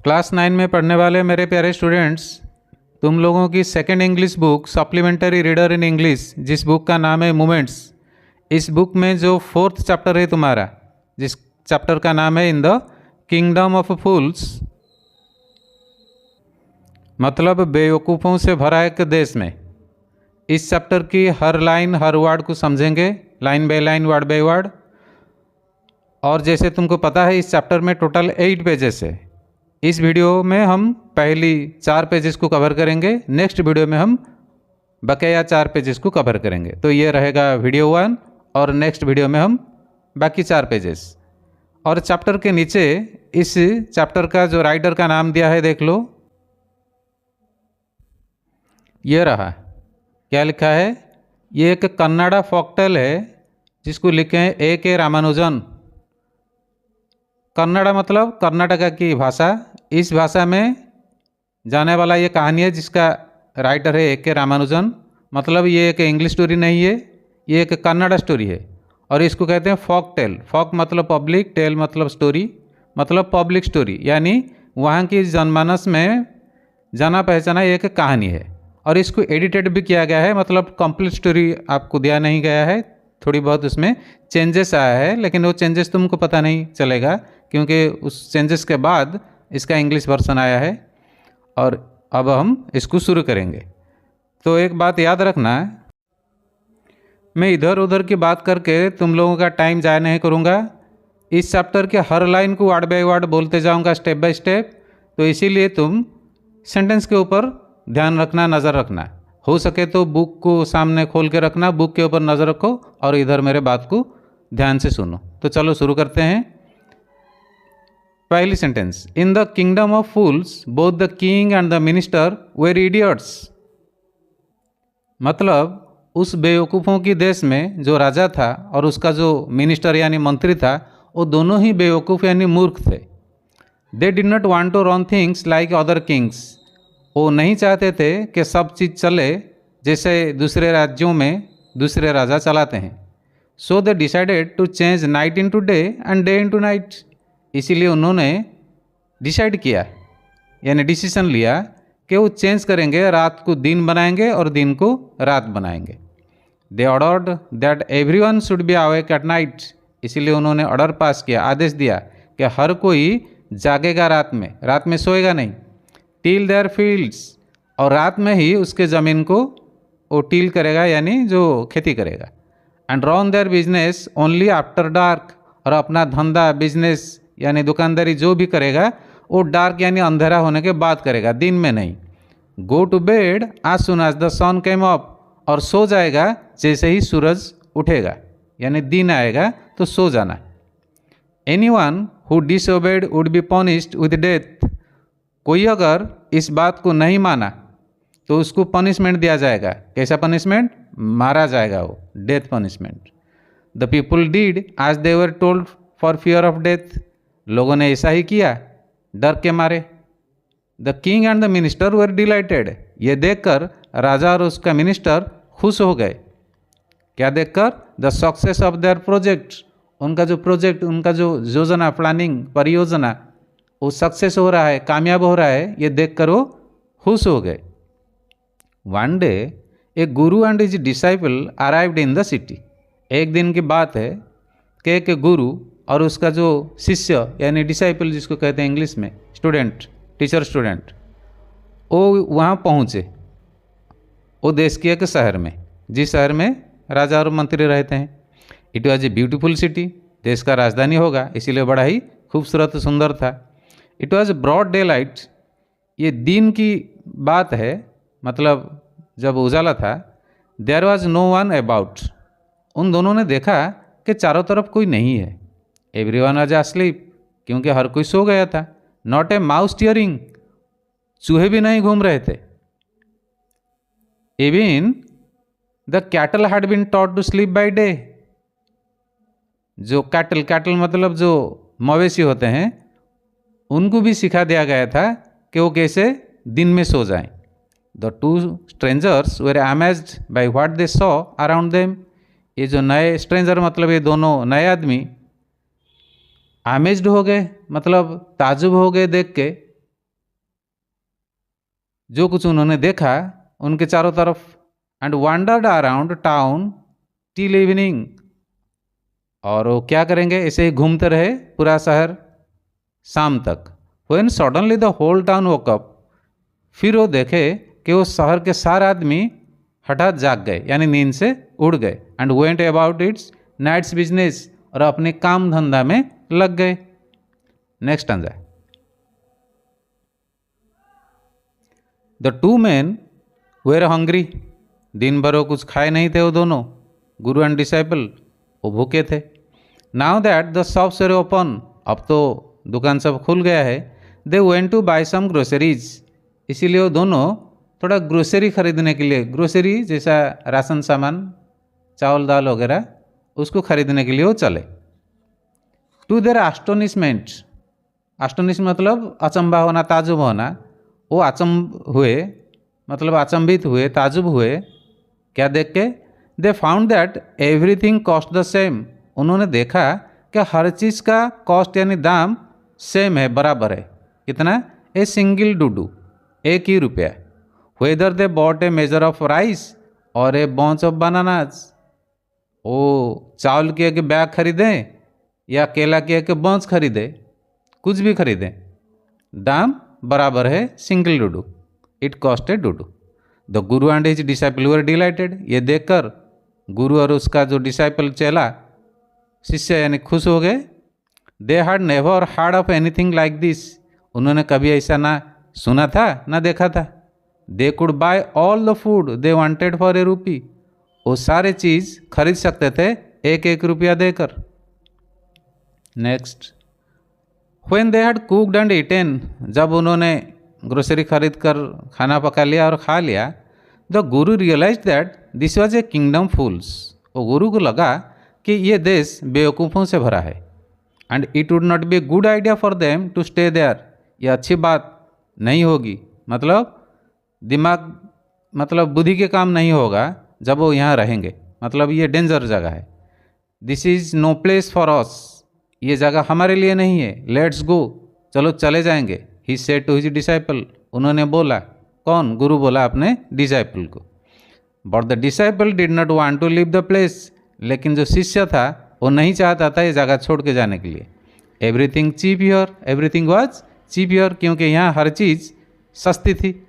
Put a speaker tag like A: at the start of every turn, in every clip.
A: Class 9 में पढ़ने वाले मेरे प्यारे स्टूडेंट्स, तुम लोगों की second English book supplementary reader in English, जिस बुक का नाम है मूमेंट्स, इस बुक में जो फोर्थ चैप्टर है तुम्हारा, जिस चैप्टर का नाम है इन द किंगडम ऑफ फूल्स, मतलब बेवकूफ़ों से भरा एक देश में। इस चैप्टर की हर लाइन हर वर्ड को समझेंगे, line by line, word by word. और जैसे तुमको पता है इस चैप्टर में टोटल 8 पेजेस है। इस वीडियो में हम पहली 4 पेजेस को कवर करेंगे, नेक्स्ट वीडियो में हम बकाया 4 पेजेस को कवर करेंगे। तो ये रहेगा वीडियो 1 और नेक्स्ट वीडियो में हम बाकी 4 पेजेस। और चैप्टर के नीचे इस चैप्टर का जो राइटर का नाम दिया है देख लो, ये रहा। क्या लिखा है? ये एक कन्नड़ा फॉकटेल है जिसको लिखे हैं A.K. रामानुजन। कन्नड़ा मतलब कर्नाटका की भाषा। इस भाषा में जाने वाला ये कहानी है जिसका राइटर है A.K. रामानुजन। मतलब ये एक इंग्लिश स्टोरी नहीं है, ये एक कन्नड़ा स्टोरी है और इसको कहते हैं फॉक टेल। फॉक मतलब पब्लिक, टेल मतलब स्टोरी, मतलब पब्लिक स्टोरी, यानी वहाँ की जनमानस में जाना पहचाना एक कहानी है। और इसको एडिटेड भी किया गया है, मतलब कंप्लीट स्टोरी आपको दिया नहीं गया है, थोड़ी बहुत उसमें चेंजेस आया है, लेकिन वो चेंजेस तुमको पता नहीं चलेगा क्योंकि उस चेंजेस के बाद इसका इंग्लिश वर्जन आया है। और अब हम इसको शुरू करेंगे। तो एक बात याद रखना, मैं इधर उधर की बात करके तुम लोगों का टाइम ज़ाया नहीं करूँगा। इस चैप्टर के हर लाइन को वर्ड बाय वर्ड बोलते जाऊँगा, स्टेप बाय स्टेप। तो इसीलिए तुम सेंटेंस के ऊपर ध्यान रखना, नज़र रखना। हो सके तो बुक को सामने खोल के रखना, बुक के ऊपर नज़र रखो और इधर मेरे बात को ध्यान से सुनो। तो चलो शुरू करते हैं। पहली sentence, in the kingdom of fools both the king and the minister were idiots. मतलब उस बेवकूफ़ों की देश में जो राजा था और उसका जो मिनिस्टर यानी मंत्री था, वो दोनों ही बेवकूफ़ यानी मूर्ख थे। They did not want to run things like other kings. वो नहीं चाहते थे कि सब चीज़ चले जैसे दूसरे राज्यों में दूसरे राजा चलाते हैं। So they decided to change night into day and day into night. इसीलिए उन्होंने डिसाइड किया यानी डिसीजन लिया कि वो चेंज करेंगे, रात को दिन बनाएंगे और दिन को रात बनाएंगे। They ordered that everyone should be awake at night. इसीलिए उन्होंने ऑर्डर पास किया, आदेश दिया कि हर कोई जागेगा रात में सोएगा नहीं। टील देयर फील्ड्स, और रात में ही उसके ज़मीन को वो टील करेगा यानी जो खेती करेगा। And run their business only after dark, और अपना धंधा बिजनेस यानी दुकानदारी जो भी करेगा वो डार्क यानी अंधेरा होने के बाद करेगा, दिन में नहीं। Go to bed as soon as the sun came up, और सो जाएगा जैसे ही सूरज उठेगा यानी दिन आएगा तो सो जाना। Anyone who disobeyed would be punished with death. कोई अगर इस बात को नहीं माना तो उसको पनिशमेंट दिया जाएगा। कैसा पनिशमेंट? मारा जाएगा, वो death punishment. The people did as they were told for fear of death. लोगों ने ऐसा ही किया डर के मारे। The king and the minister were delighted. ये देखकर राजा और उसका मिनिस्टर खुश हो गए। क्या देखकर? The success of their project. उनका जो प्रोजेक्ट, उनका जो योजना, प्लानिंग, परियोजना वो सक्सेस हो रहा है, कामयाब हो रहा है, ये देखकर वो खुश हो गए। One day A Guru and his disciple arrived in the city. एक दिन की बात है कि एक गुरु और उसका जो शिष्य यानी डिसाइपल जिसको कहते हैं इंग्लिश में, स्टूडेंट, टीचर स्टूडेंट, वो वहाँ पहुँचे। वो देश के एक शहर में, जिस शहर में राजा और मंत्री रहते हैं। It was a beautiful city, देश का राजधानी होगा, इसीलिए बड़ा ही खूबसूरत सुंदर था। It was broad daylight. ये दिन की बात है, मतलब जब उजाला था। There was no one about. उन दोनों ने देखा कि चारों तरफ कोई नहीं है। एवरी वन वॉज अस्लीप, क्योंकि हर कोई सो गया था। नॉट ए माउस टियरिंग, चूहे भी नहीं घूम रहे थे। Even the cattle had been taught to sleep by day. जो कैटल मतलब जो मवेशी होते हैं, उनको भी सिखा दिया गया था कि वो कैसे दिन में सो जाएं। The two strangers were amazed by what they saw around them. ये जो नए स्ट्रेंजर मतलब ये दोनों नए आदमी अमेज्ड हो गए, मतलब ताजुब हो गए देख के जो कुछ उन्होंने देखा उनके चारों तरफ, and wandered around town till evening, और वो क्या करेंगे, ऐसे ही घूमते रहे पूरा शहर शाम तक। When suddenly the whole town woke up, फिर वो देखे कि वो शहर के सारे आदमी हठात जाग गए, यानी नींद से उड़ गए, and went about its night's business, और अपने काम धंधा में लग गए। Next answer, the two man were hungry, दिन भर वो कुछ खाए नहीं थे वो दोनों, गुरु एंड डिसाइपल, वो भूखे थे। Now that the shops were open, अब तो दुकान सब खुल गया है। They went to buy some groceries, इसीलिए वो दोनों थोड़ा ग्रोसरी खरीदने के लिए, ग्रोसरी जैसा राशन सामान, चावल दाल वगैरह, उसको खरीदने के लिए वो चले। टू देयर एस्टोनिशमेंट, एस्टोनिश मतलब अचंभा होना, ताजुब होना, वो अचंभ हुए, मतलब अचंभित हुए, ताजुब हुए, क्या देख के, they found that everything cost the same, उन्होंने देखा कि हर चीज़ का कॉस्ट यानी दाम सेम है, बराबर है। कितना? ए सिंगल डूडू, एक ही रुपया। Whether they bought A measure of rice और ए बॉन्च ऑफ बनानाज, ओ चावल की एक बैग खरीदें या केला की एक बॉन्च खरीदे, कुछ भी खरीदें, दाम बराबर है, सिंगल डूडू, इट कॉस्ट ए डूडू। The guru and his disciple were delighted, ये देखकर गुरु और उसका जो डिसाइपल चेला, शिष्य यानी खुश हो गए। They had never hard of anything like this, उन्होंने कभी ऐसा ना सुना था ना देखा था। They could bye all the food they wanted for a रूपी, वो सारे चीज़ खरीद सकते थे एक एक रुपया देकर। Next, when they had cooked and eaten, जब उन्होंने ग्रोसरी खरीद कर खाना पका लिया और खा लिया, the guru realise that this was a kingdom fools, वो गुरु को लगा कि ये देश बेवकूफ़ों से भरा है, and it would not be a good idea for them to stay there, ये अच्छी बात नहीं होगी, मतलब दिमाग, मतलब बुद्धि के काम नहीं होगा जब वो यहाँ रहेंगे, मतलब ये डेंजर जगह है। This is no place for us, ये जगह हमारे लिए नहीं है, लेट्स गो, चलो चले जाएंगे। He said to his disciple, उन्होंने बोला, कौन? गुरु बोला अपने डिसाइपल को। But the disciple did not want to leave the place, लेकिन जो शिष्य था वो नहीं चाहता था ये जगह छोड़ के जाने के लिए। Everything cheap here, everything was cheap here, क्योंकि यहाँ हर चीज़ सस्ती थी।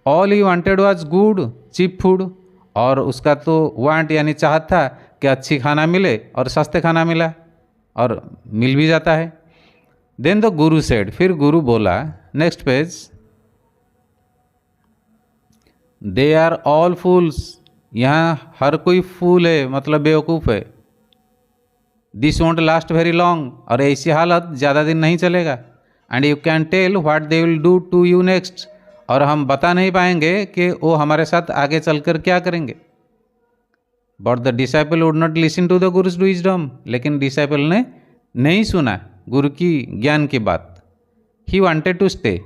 A: All he wanted was good cheap food, और उसका तो वांट यानी चाहत था कि अच्छी खाना मिले और सस्ते खाना मिला, और मिल भी जाता है। देन द गुरु सेड, फिर गुरु बोला, next page, they are all fools, यहाँ हर कोई फूल है, मतलब बेवकूफ़ है। This won't last very long, और ऐसी हालत ज़्यादा दिन नहीं चलेगा। And you can tell what they will do to you next, और हम बता नहीं पाएंगे कि वो हमारे साथ आगे चलकर क्या करेंगे। But the disciple would not listen to the guru's wisdom, लेकिन डिसाइपल ने नहीं सुना गुरु की ज्ञान की बात। ही वांटेड टू स्टे,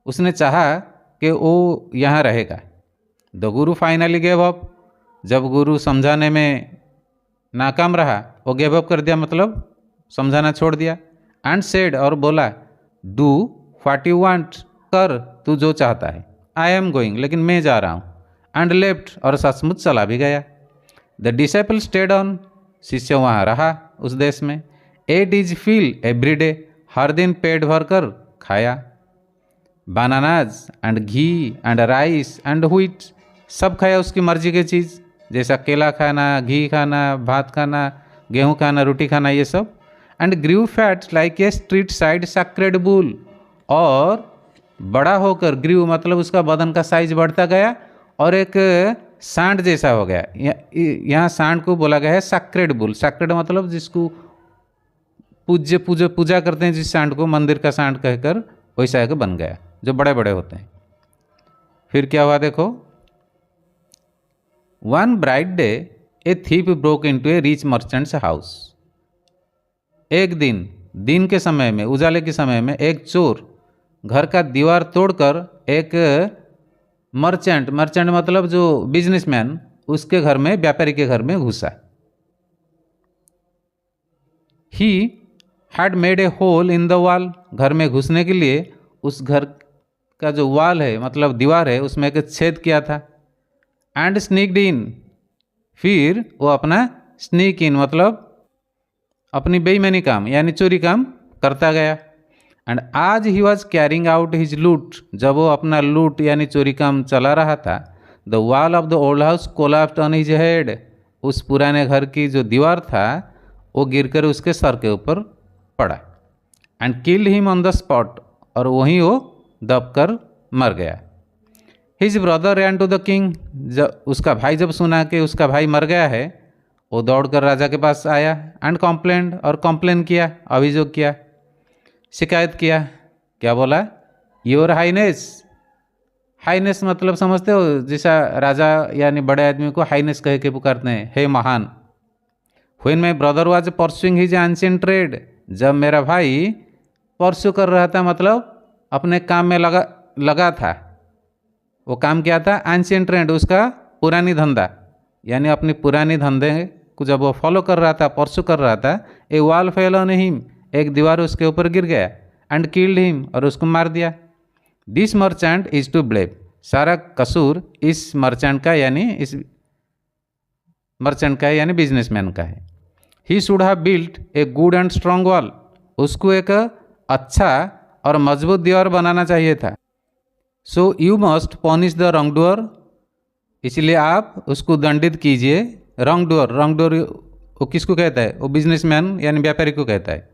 A: उसने चाहा कि वो यहाँ रहेगा। The Guru finally gave up, जब गुरु समझाने में नाकाम रहा, वो गेव अप कर दिया, मतलब समझाना छोड़ दिया। एंड सेड, और बोला, डू व्हाट यू वांट, कर तू जो चाहता है, आई एम गोइंग, लेकिन मैं जा रहा हूँ। एंड लेफ्ट, और सचमुच चला भी गया। द डिसाइपल स्टेड ऑन, शिष्य वहाँ रहा उस देश में। Ate his fill every day, हर दिन पेट भर कर खाया। Bananas and ghee and rice and wheat, सब खाया उसकी मर्जी की चीज़, जैसा केला खाना, घी खाना, भात खाना, गेहूँ खाना, रोटी खाना, ये सब। And grew fat like a street side sacred bull, और बड़ा होकर, ग्रीव मतलब उसका बदन का साइज बढ़ता गया और एक सांड जैसा हो गया। यहाँ सांड को बोला गया है सैक्रेड बुल। सैक्रेड मतलब जिसको पूजा करते हैं, जिस सांड को मंदिर का सांड कहकर, वैसा एक बन गया, जो बड़े बड़े होते हैं। फिर क्या हुआ देखो, वन ब्राइट डे ए थीप ब्रोक इनटू ए रिच मर्चेंट्स हाउस, एक दिन के समय में, उजाले के समय में, एक चोर घर का दीवार तोड़कर एक मर्चेंट मतलब जो बिजनेसमैन, उसके घर में, व्यापारी के घर में घुसा। He had made a hole in the wall, घर में घुसने के लिए उस घर का जो वाल है मतलब दीवार है उसमें एक छेद किया था। एंड स्नीक्ड इन, फिर वो अपना स्नीक इन मतलब अपनी बेईमानी काम यानी चोरी काम करता गया। एंड आज he was carrying out his लूट, जब वो अपना लूट यानी चोरी काम चला रहा था, the wall of the old house collapsed on his head, उस पुराने घर की जो दीवार था वो गिरकर उसके सर के ऊपर पड़ा। And killed him on the spot, और वहीं वो दबकर मर गया। His brother ran to the king, जब उसका भाई जब सुना कि उसका भाई मर गया है, वो दौड़कर राजा के पास आया। एंड कंप्लेंट, और कंप्लेन किया, अभियोग किया, शिकायत किया। क्या बोला? योर हाइनेस, हाइनेस मतलब समझते हो, जैसा राजा यानी बड़े आदमी को हाइनेस कह के पुकारते हैं, हे महान। When my brother was pursuing his ancient trade, जब मेरा भाई परसू कर रहा था मतलब अपने काम में लगा था। वो काम क्या था? एंशिएंट ट्रेड, उसका पुरानी धंधा, यानी अपनी पुरानी धंधे को जब वो फॉलो कर रहा था, परसू कर रहा था, ए वॉल फेल ऑन हिम, एक दीवार उसके ऊपर गिर गया। एंड किल्ड हिम, और उसको मार दिया। This merchant is to blame, सारा कसूर इस मर्चेंट का यानी इस मर्चेंट का है यानी बिजनेसमैन का है। He should have built a good and strong wall, उसको एक अच्छा और मजबूत दीवार बनाना चाहिए था। So you must punish the wrong doer, इसलिए आप उसको दंडित कीजिए। रॉन्ग डूअर, वो किसको कहता है? वो बिजनेसमैन यानी व्यापारी को कहता है।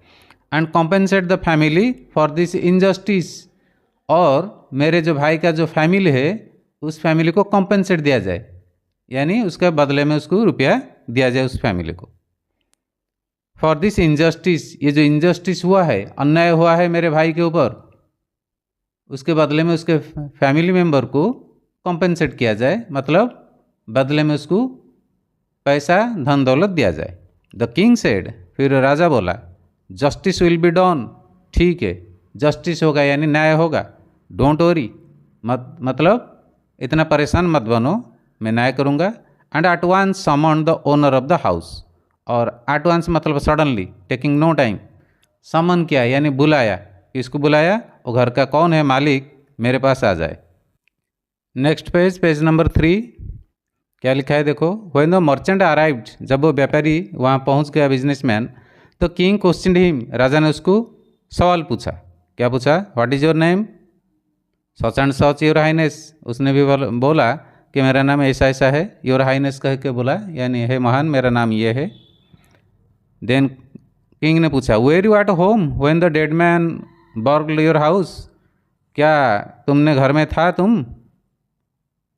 A: And compensate the family for this injustice, और मेरे जो भाई का जो फैमिली है उस फैमिली को कॉम्पेंसेट दिया जाए, यानी उसके बदले में उसको रुपया दिया जाए उस फैमिली को। फॉर दिस इनजस्टिस, ये जो इनजस्टिस हुआ है, अन्याय हुआ है मेरे भाई के ऊपर, उसके बदले में उसके फैमिली मेम्बर को कॉम्पेंसेट किया जाए, मतलब बदले में उसको पैसा धन दौलत दिया जाए। द किंग सेड, फिर राजा बोला, जस्टिस विल बी डन, ठीक है जस्टिस होगा यानी न्याय होगा। डोंट वरी, मतलब इतना परेशान मत बनो, मैं न्याय करूँगा। And at once summon the owner of the house, और एट वंस मतलब suddenly, taking no time, summon किया यानी बुलाया। किसको बुलाया? वो घर का कौन है मालिक, मेरे पास आ जाए। नेक्स्ट पेज, पेज नंबर 3, क्या लिखा है देखो। व्हेन द मर्चेंट अराइव्ड, जब वो व्यापारी वहाँ पहुँच गया बिजनेसमैन, तो किंग क्वेश्चनड हिम, राजा ने उसको सवाल पूछा। क्या पूछा? What is your name? Such and such your highness, उसने भी बोला कि मेरा नाम ऐसा ऐसा है। योर हाइनेस कह के बोला यानी हे महान, मेरा नाम ये है। देन किंग ने पूछा, were you at home when the dead man burgled your house, क्या तुमने घर में था तुम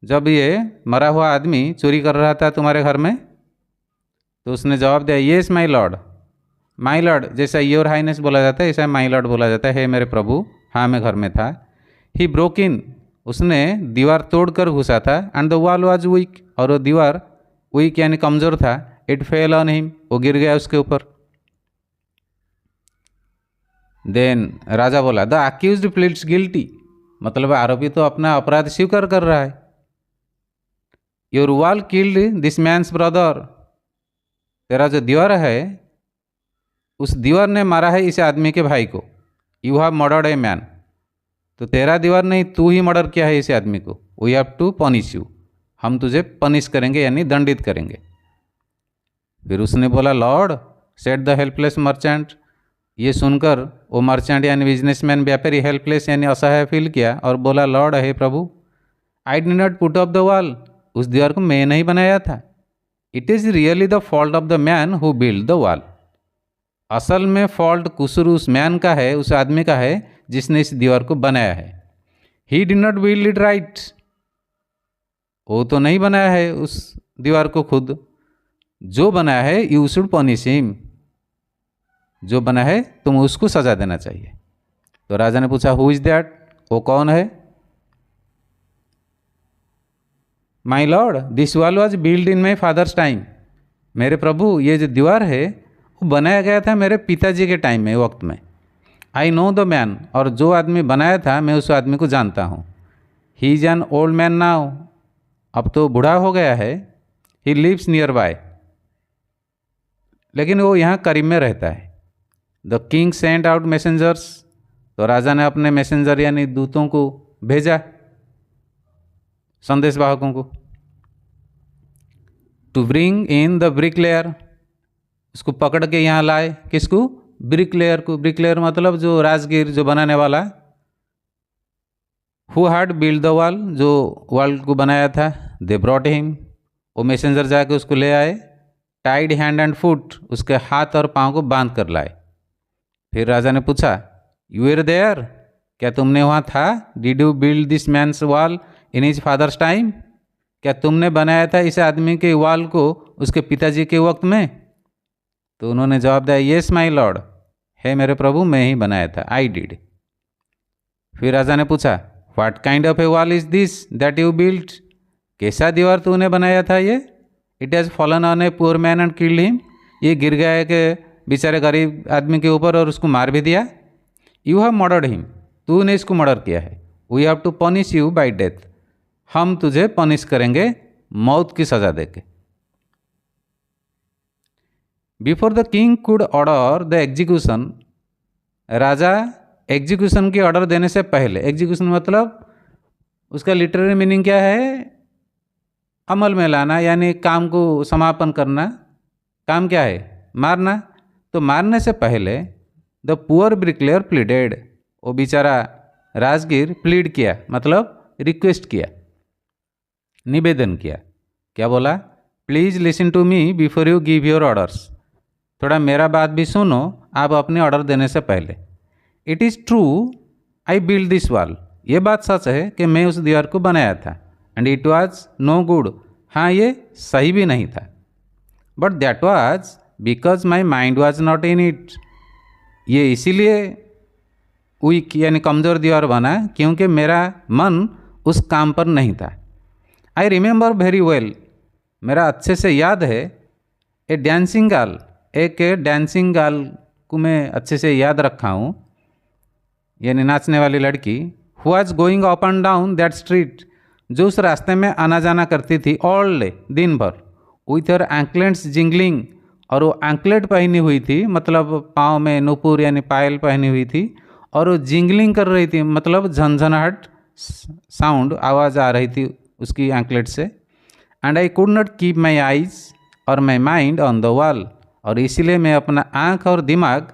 A: जब ये मरा हुआ आदमी चोरी कर रहा था तुम्हारे घर में? तो उसने जवाब दिया, yes my lord. My lord जैसा योर हाइनेस बोला जाता है ऐसा माई लॉर्ड बोला जाता है, हे मेरे प्रभु, हाँ मैं घर में था। ही ब्रोक इन, उसने दीवार तोड़कर घुसा था। And the wall was weak, और वो दीवार वीक यानी कमज़ोर था। इट फेल ऑन हिम, वो गिर गया उसके ऊपर। देन राजा बोला, द अक्यूज्ड प्लीड्स गिल्टी, मतलब आरोपी तो अपना अपराध स्वीकार कर रहा है। Your wall killed this man's brother, तेरा जो दीवार है उस दीवार ने मारा है इस आदमी के भाई को। You have murdered a man, तो तेरा दीवार नहीं, तू ही मर्डर किया है इस आदमी को। We have to punish you, हम तुझे पनिश करेंगे यानी दंडित करेंगे। फिर उसने बोला, Lord said the helpless merchant, ये सुनकर वो मर्चेंट यानी बिजनेसमैन व्यापारी हेल्पलेस यानी असहाय फील किया और बोला, लॉर्ड हे प्रभु, I did not put up the wall, उस दीवार को मैं नहीं बनाया था। It is really the fault of the man who build the wall, असल में फॉल्ट कसूर उस मैन का है, उस आदमी का है जिसने इस दीवार को बनाया है। He did not build it right, वो तो नहीं बनाया है उस दीवार को खुद, जो बनाया है यू शुड पनिश हिम, जो बना है तुम उसको सजा देना चाहिए। तो राजा ने पूछा, हु इज दैट, वो कौन है? My Lord this wall was build in my father's time, मेरे प्रभु ये जो दीवार है वो बनाया गया था मेरे पिताजी के टाइम में, वक्त में। आई नो द मैन, और जो आदमी बनाया था मैं उस आदमी को जानता हूँ। He is an old man now, अब तो बूढ़ा हो गया है। ही लिव्स नियर बाय, लेकिन वो यहाँ करीब में रहता है। The king sent out messengers, तो राजा ने अपने मैसेंजर यानी दूतों को भेजा संदेश वाहकों को। To bring in the bricklayer, उसको पकड़ के यहाँ लाए। किसको? ब्रिकलेयर को। ब्रिकलेयर मतलब जो राजगीर जो बनाने वाला, who had build the wall, जो वॉल को बनाया था। दे ब्रॉट हिम, वो मैसेंजर जाके उसको ले आए। टाइड हैंड एंड फुट, उसके हाथ और पाँव को बांध कर लाए। फिर राजा ने पूछा, यू वर देयर, क्या तुमने वहाँ था? Did you build this man's wall in his father's time, क्या तुमने बनाया था इस आदमी के वॉल को उसके पिताजी के वक्त में? तो उन्होंने जवाब दिया, येस माई लॉर्ड, है मेरे प्रभु, मैं ही बनाया था, आई डिड। फिर राजा ने पूछा, what kind of A wall is this that you built, कैसा दीवार तूने बनाया था ये? It has fallen on a poor man and killed him, ये गिर गया है कि बेचारे गरीब आदमी के ऊपर और उसको मार भी दिया। यू हैव मर्डर्ड हिम, तूने इसको मर्डर किया है। We have to punish you by death, हम तुझे पनिश करेंगे मौत की सजा देके। Before the king could order the execution, राजा एग्जीक्यूशन की ऑर्डर देने से पहले, एग्जीक्यूशन मतलब उसका लिटरेरी मीनिंग क्या है? अमल में लाना, यानी काम को समापन करना। काम क्या है? मारना। तो मारने से पहले द पुअर ब्रिकलेयर प्लीडेड, वो बेचारा राजगीर प्लीड किया, मतलब रिक्वेस्ट किया, निवेदन किया। क्या बोला? Please listen to me before you give your orders, थोड़ा मेरा बात भी सुनो आप अपने ऑर्डर देने से पहले। It is true I build this wall, ये बात सच है कि मैं उस दीवार को बनाया था। And it was no good, हाँ ये सही भी नहीं था। But that was because my mind was not in it, ये इसीलिए वीक यानी कमज़ोर दीवार बना क्योंकि मेरा मन उस काम पर नहीं था। आई रिमेंबर वेरी वेल, मेरा अच्छे से याद है। ए डांसिंग गर्ल, एक डांसिंग गर्ल को मैं अच्छे से याद रखा हूँ, यानी नाचने वाली लड़की। Who was going up and down that street, जो उस रास्ते में आना जाना करती थी ऑल डे, दिन भर, विथ हर एंकलेट्स जिंगलिंग, और वो एंकलेट पहनी हुई थी, मतलब पाँव में नुपुर यानी पायल पहनी हुई थी, और वो जिंगलिंग कर रही थी, मतलब झंझनाहट साउंड, आवाज़ आ रही थी उसकी एंकलेट से। And I could not keep my eyes और my mind on the wall, और इसीलिए मैं अपना आँख और दिमाग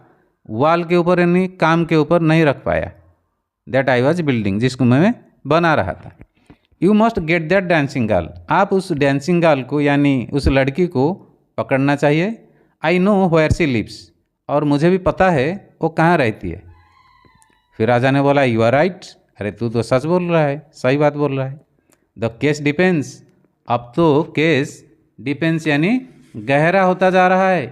A: वॉल के ऊपर यानी काम के ऊपर नहीं रख पाया। दैट आई वॉज बिल्डिंग, जिसको मैं बना रहा था। You must get that dancing girl, आप उस डांसिंग गर्ल को यानी उस लड़की को पकड़ना चाहिए। I know where she lives, और मुझे भी पता है वो कहाँ रहती है। फिर राजा ने बोला, यू आर राइट, अरे तू तो सच बोल रहा है, सही बात बोल रहा है। द केस डिपेंड्स, अब तो केस डिपेंड्स यानी गहरा होता जा रहा है।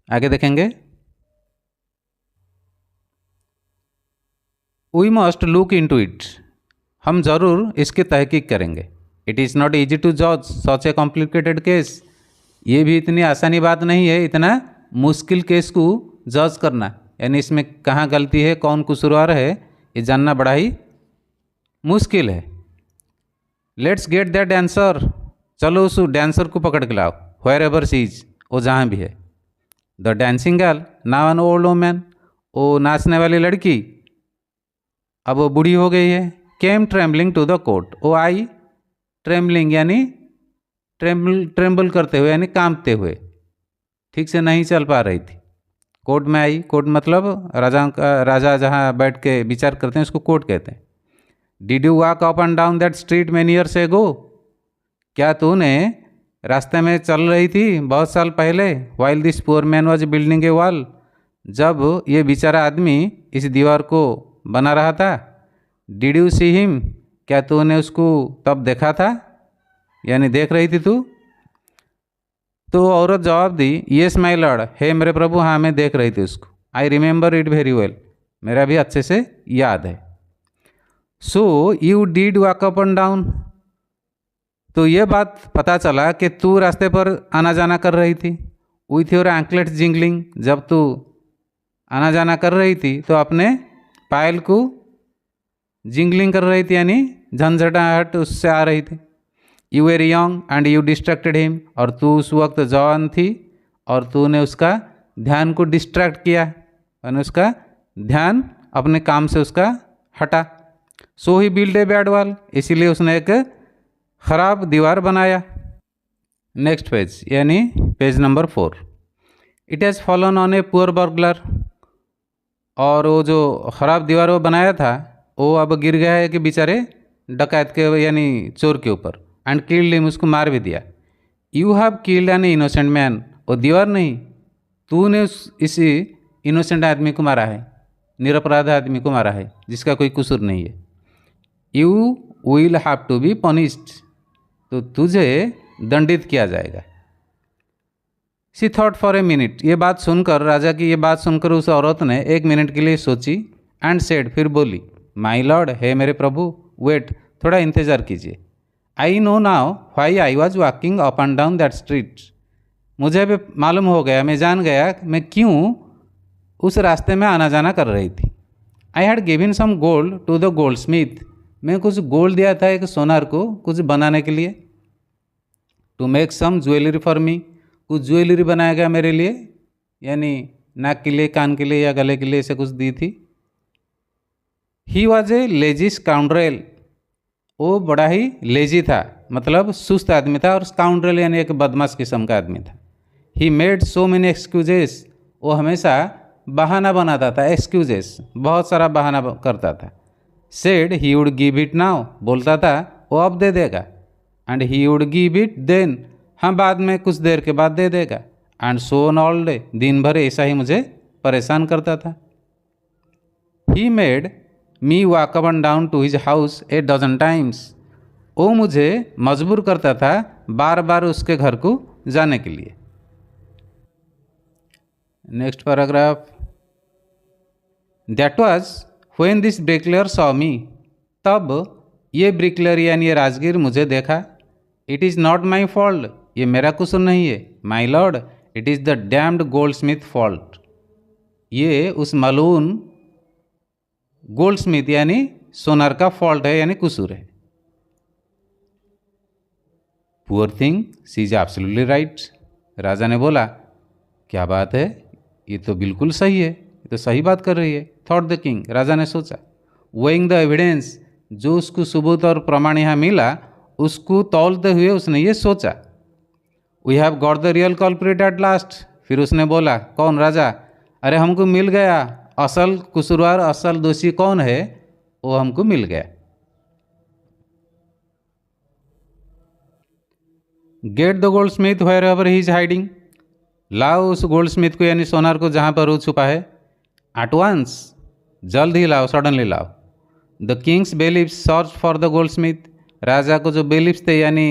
A: आगे देखेंगे। We must look into it, हम ज़रूर इसकी तहकीक करेंगे। It is not easy to जज सच ए कॉम्प्लिकेटेड केस, ये भी इतनी आसानी बात नहीं है इतना मुश्किल केस को जज करना, यानी इसमें कहाँ गलती है, कौन कसूरवार है, ये जानना बड़ा ही मुश्किल है। लेट्स गेट दैट डांसर, चलो उस डांसर को पकड़ के लाओ, वेयर एवर शी इज, वो जहाँ भी है। The dancing girl now an old woman, वो नाचने वाली लड़की अब वो बूढ़ी हो गई है। केम ट्रेम्बलिंग टू द कोर्ट, वो आई ट्रेम्बलिंग यानी ट्रेम्बल करते हुए यानी कांपते हुए, ठीक से नहीं चल पा रही थी। कोर्ट में आई, कोर्ट मतलब राजा जहाँ बैठ के विचार करते हैं उसको कोर्ट कहते हैं। Did you walk up and down that street many years ago, क्या तूने रास्ते में चल रही थी बहुत साल पहले, while this poor man was building A wall, जब ये बेचारा आदमी इस दीवार को बना रहा था। डिड यू सी हिम, क्या तूने उसको तब देखा था, यानी देख रही थी तू? तो औरत जवाब दी, येस माई लॉर्ड, हे मेरे प्रभु, हाँ मैं देख रही थी उसको। I remember it very well, मेरा भी अच्छे से याद है। So you did walk up and down, तो ये बात पता चला कि तू रास्ते पर आना जाना कर रही थी। विथ योर एंकलेट्स जिंगलिंग, जब तू आना जाना कर रही थी तो अपने पायल को जिंगलिंग कर रही थी, यानी झंझटाहट उससे आ रही थी। You were young and you distracted him, और तू उस वक्त जवान थी और तूने उसका ध्यान को डिस्ट्रैक्ट किया, यानी उसका ध्यान अपने काम से उसका हटा। सो ही बिल्ड ए बैड वॉल, इसीलिए उसने एक ख़राब दीवार बनाया। नेक्स्ट पेज यानी page number 4। It has fallen on a poor burglar, और वो जो ख़राब दीवार वो बनाया था वो अब गिर गया है कि बेचारे डकैत के यानी चोर के ऊपर। एंड किल्ड हिम, उसको मार भी दिया। You have killed an innocent man, वो दीवार नहीं, तूने इसी इनोसेंट आदमी को मारा है, निरपराध आदमी को मारा है जिसका कोई कसूर नहीं है। You will have to be punished, तो तुझे दंडित किया जाएगा। She thought for a minute, ये बात सुनकर, राजा की ये बात सुनकर उस औरत ने 1 मिनट के लिए सोची। एंड सेड, फिर बोली, माई लॉर्ड, हे मेरे प्रभु, वेट, थोड़ा इंतज़ार कीजिए। I know now why I was walking up and down that street, मुझे भी मालूम हो गया, मैं जान गया मैं क्यों उस रास्ते में आना जाना कर रही थी। I had given some gold to the goldsmith, मैं कुछ गोल्ड दिया था एक सोनार को कुछ बनाने के लिए। To make some jewellery for me, कुछ ज्वेलरी बनाया गया मेरे लिए, यानी नाक के लिए, कान के लिए या गले के लिए ऐसे कुछ दी थी। He was a lazy scoundrel, वो बड़ा ही लेजी था, मतलब सुस्त आदमी था, और स्काउंड्रेल यानी एक बदमाश किस्म का आदमी था। He made so many excuses, वो हमेशा बहाना बनाता था, एक्सक्यूजेस, बहुत सारा बहाना करता था। Said he would give it now, बोलता था वो अब दे देगा। And he would give it then, हाँ बाद में कुछ देर के बाद दे देगा। And so on all day, दिन भर ऐसा ही मुझे परेशान करता था। He made me walk up and down to his house a dozen times, वो मुझे मजबूर करता था बार बार उसके घर को जाने के लिए। Next paragraph. That was when this bricklayer saw me, तब ये ब्रिकलेयर यानी ये राजगीर मुझे देखा। It is not my fault, ये मेरा कसूर नहीं है। My lord, it is the damned goldsmith fault, ये उस मलून गोल्ड स्मिथ यानी सोनार का फॉल्ट है, यानी कसूर है। Poor thing, she is absolutely right, राजा ने बोला, क्या बात है, ये तो बिल्कुल सही है, ये तो सही बात कर रही है। थॉट द किंग, राजा ने सोचा। वेइंग द एविडेंस, जो उसको सबूत और प्रमाण यहाँ मिला उसको तौलते हुए उसने ये सोचा। We have got the real culprit at last, फिर उसने बोला, कौन? राजा, अरे हमको मिल गया, असल कसूरवार, असल दोषी कौन है, वो हमको मिल गया। Get the goldsmith wherever he is hiding, लाओ उस गोल्ड स्मिथ को यानी सोनार को जहाँ पर वो छुपा है। एट वंस, जल्द ही लाओ, सडनली लाओ। The king's bailiffs search for the goldsmith, राजा को जो बेलिफ्स थे यानी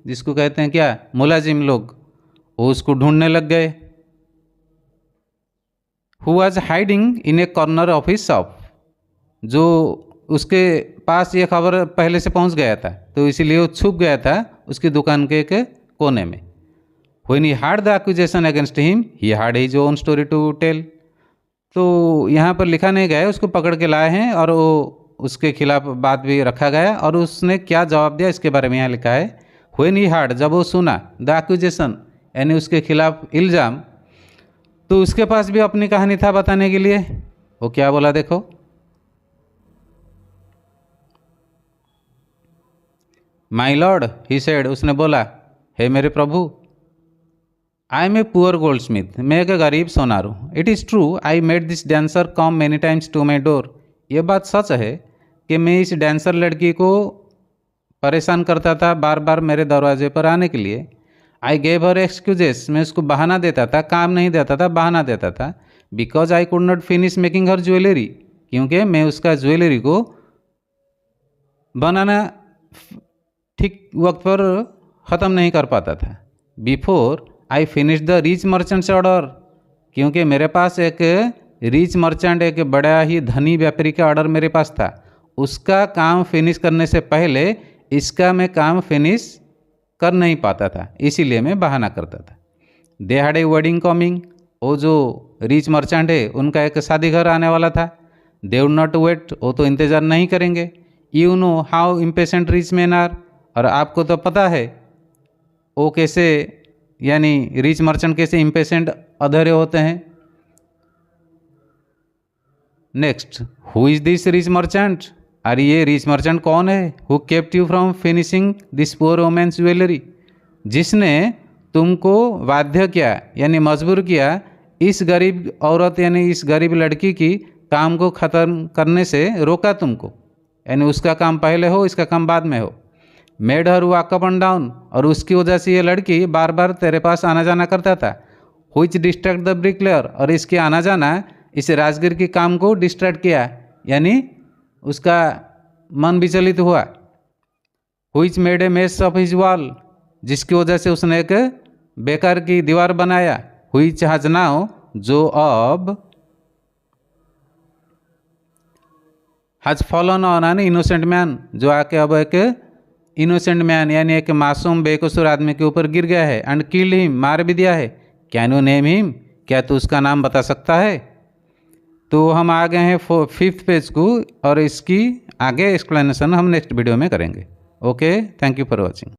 A: जिसको कहते हैं क्या, मुलाजिम लोग, वो उसको ढूंढने लग गए। Who was hiding in A corner of his shop, जो उसके पास ये खबर पहले से पहुंच गया था तो इसीलिए वो छुप गया था उसकी दुकान के एक कोने में। When he heard the accusation against him, he heard his own story to tell, तो यहाँ पर लिखा नहीं गया है, उसको पकड़ के लाए हैं और वो उसके खिलाफ बात भी रखा गया, और उसने क्या जवाब दिया इसके बारे में यहाँ लिखा है। व्हेन ही हार्ड, जब वो सुना, द एक्यूजेशन यानी उसके खिलाफ इल्ज़ाम, तो उसके पास भी अपनी कहानी था बताने के लिए। वो क्या बोला देखो। माई लॉर्ड, ही सेड, उसने बोला, हे मेरे प्रभु, I am a poor goldsmith, मैं एक गरीब सोनार हूँ। It is true I made this dancer come many times to my door, ये बात सच है कि मैं इस डांसर लड़की को परेशान करता था बार बार मेरे दरवाजे पर आने के लिए। आई गेव हर एक्सक्यूजेस, मैं उसको बहाना देता था, काम नहीं देता था, बहाना देता था। Because I could not finish making her jewellery, क्योंकि मैं उसका ज्वेलरी को बनाना ठीक वक्त पर ख़त्म नहीं कर पाता था। Before I finish the rich merchants order, क्योंकि मेरे पास एक रिच मर्चेंट, एक बड़ा ही धनी व्यापारी का ऑर्डर मेरे पास था, उसका काम फिनिश करने से पहले इसका मैं काम फिनिश कर नहीं पाता था, इसीलिए मैं बहाना करता था। They had a wedding coming, वो जो रिच मर्चेंट है उनका एक शादी घर आने वाला था। दे वुड नॉट वेट, वो तो इंतज़ार नहीं करेंगे। You know how impatient rich man are, और आपको तो पता है वो कैसे, यानी रिच मर्चेंट कैसे इम्पेशेंट अधूरे होते हैं। Next, who is this rich merchant? अरे ये रिच मर्चेंट कौन है? Who kept you from finishing this poor woman's jewellery? जिसने तुमको बाध्य किया यानी मजबूर किया इस गरीब औरत यानी इस गरीब लड़की की काम को ख़त्म करने से रोका तुमको, यानी उसका काम पहले हो इसका काम बाद में हो। Made her walk up and down, और उसकी वजह से ये लड़की बार बार तेरे पास आना जाना करता था। व्हिच डिस्ट्रैक्ट द ब्रिकलेयर, और इसके आना जाना इस राजगीर के काम को डिस्ट्रैक्ट किया, यानी उसका मन विचलित हुआ। Which made a mess of his wall, जिसकी वजह से उसने एक बेकार की दीवार बनाया। व्हिच हैज नाउ, जो अब has fallen on an innocent man, जो आके अब एक इनोसेंट मैन यानी एक मासूम बेकसूर आदमी के ऊपर गिर गया है। एंड किल्ड हिम, मार भी दिया है। कैन यू नेम हिम, क्या तू उसका नाम बता सकता है? तो हम आ गए हैं 5th पेज को, और इसकी आगे एक्सप्लेनेशन हम नेक्स्ट वीडियो में करेंगे। Okay, thank you for watching.